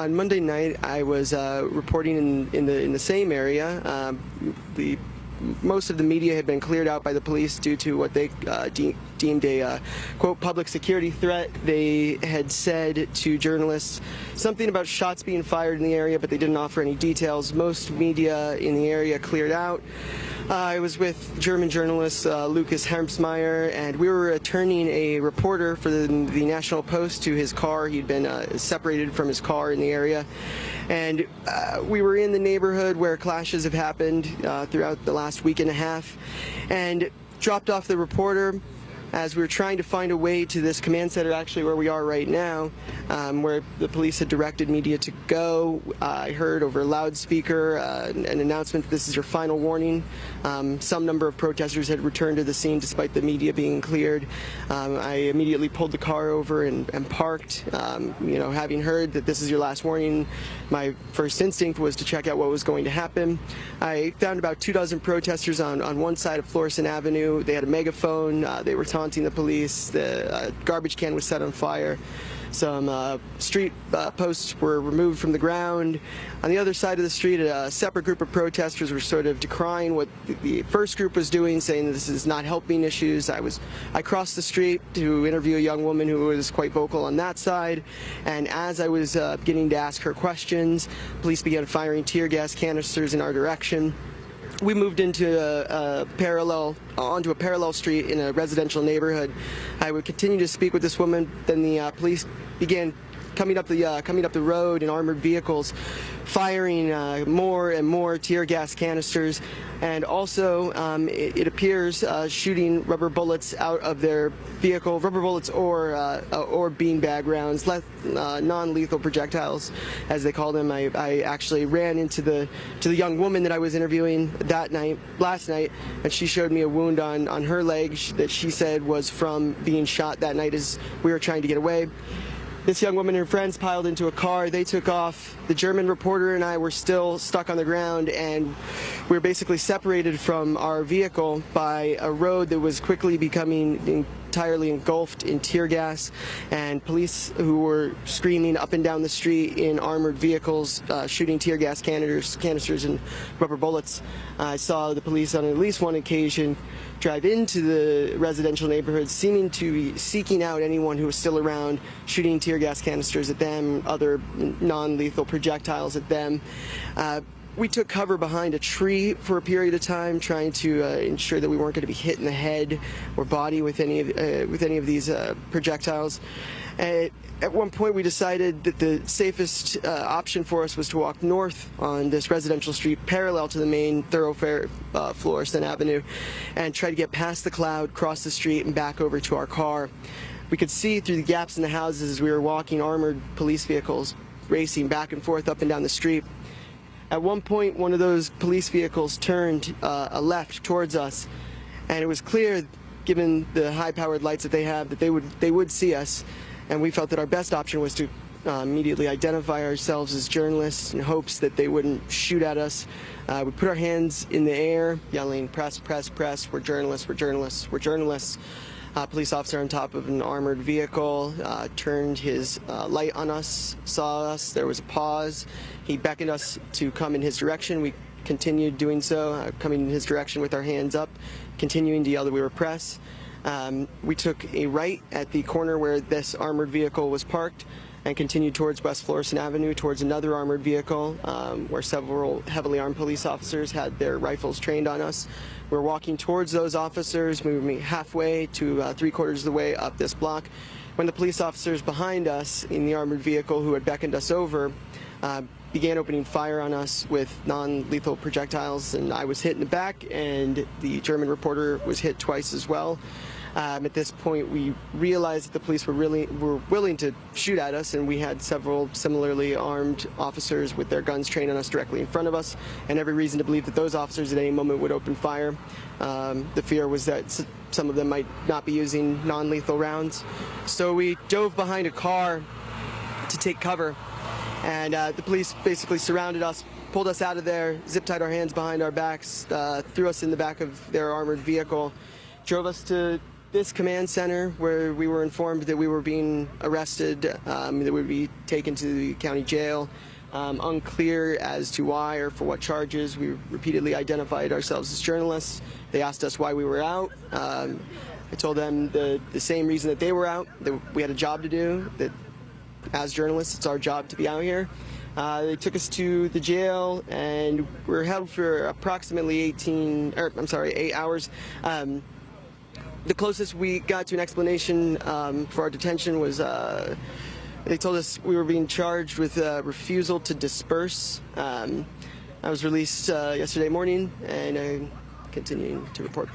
On Monday night, I was reporting in the same area. Most of the media had been cleared out by the police due to what they deemed a, quote, public security threat. They had said to journalists something about shots being fired in the area, but they didn't offer any details. Most media in the area cleared out. I was with German journalist Lucas Hermsmeyer, and we were returning a reporter for the National Post to his car. He'd been separated from his car in the area. And we were in the neighborhood where clashes have happened throughout the last week and a half, and dropped off the reporter as we were trying to find a way to this command center, actually where we are right now, where the police had directed media to go. I heard over a loudspeaker an announcement that this is your final warning. Some number of protesters had returned to the scene despite the media being cleared. I immediately pulled the car over and parked. Having heard that this is your last warning, my first instinct was to check out what was going to happen. I found about 24 protesters on one side of Florissant Avenue. They had a megaphone. They were taunting the police. The garbage can was set on fire. Some street posts were removed from the ground. On the other side of the street, a separate group of protesters were sort of decrying what the first group was doing, saying this is not helping issues. I crossed the street to interview a young woman who was quite vocal on that side, and as I was beginning to ask her questions, police began firing tear gas canisters in our direction. We moved onto a parallel street in a residential neighborhood. I would continue to speak with this woman. Then the police began coming up the road in armored vehicles, firing more and more tear gas canisters, and also it appears shooting rubber bullets out of their vehicle, rubber bullets or beanbag rounds, non-lethal projectiles, as they call them. I actually ran into the young woman that I was interviewing last night, and she showed me a wound on her leg that she said was from being shot that night as we were trying to get away. This young woman and her friends piled into a car. They took off. The German reporter and I were still stuck on the ground, and we were basically separated from our vehicle by a road that was quickly becoming entirely engulfed in tear gas, and police who were screaming up and down the street in armored vehicles, shooting tear gas canisters and rubber bullets. I saw the police on at least one occasion drive into the residential neighborhood, seeming to be seeking out anyone who was still around, shooting tear gas canisters at them, other non-lethal projectiles at them. We took cover behind a tree for a period of time, trying to ensure that we weren't going to be hit in the head or body with any of these projectiles. At one point, we decided that the safest option for us was to walk north on this residential street parallel to the main thoroughfare, Florissant Avenue, and try to get past the cloud, cross the street, and back over to our car. We could see through the gaps in the houses as we were walking armored police vehicles racing back and forth up and down the street. At one point, one of those police vehicles turned a left towards us, and it was clear, given the high-powered lights that they have, that they would see us. And we felt that our best option was to immediately identify ourselves as journalists in hopes that they wouldn't shoot at us. We put our hands in the air, yelling, "Press, press, press, we're journalists, we're journalists, we're journalists." Police officer on top of an armored vehicle turned his light on us, saw us. There was a pause. He beckoned us to come in his direction. We continued doing so, coming in his direction with our hands up, continuing to yell that we were press. We took a right at the corner where this armored vehicle was parked and continued towards West Florissant Avenue, towards another armored vehicle where several heavily armed police officers had their rifles trained on us. We're walking towards those officers, moving halfway to 3/4 of the way up this block, when the police officers behind us in the armored vehicle who had beckoned us over began opening fire on us with non-lethal projectiles, and I was hit in the back, and the German reporter was hit twice as well. At this point, we realized that the police were willing to shoot at us, and we had several similarly armed officers with their guns trained on us directly in front of us, and every reason to believe that those officers at any moment would open fire. The fear was that some of them might not be using non-lethal rounds. So we dove behind a car to take cover, and the police basically surrounded us, pulled us out of there, zip-tied our hands behind our backs, threw us in the back of their armored vehicle, drove us to this command center where we were informed that we were being arrested, that we would be taken to the county jail. Unclear as to why or for what charges. We repeatedly identified ourselves as journalists. They asked us why we were out. I told them the same reason that they were out, that we had a job to do, that as journalists it's our job to be out here. They took us to the jail and we were held for approximately 8 hours. The closest we got to an explanation for our detention was they told us we were being charged with refusal to disperse. I was released yesterday morning and continuing to report.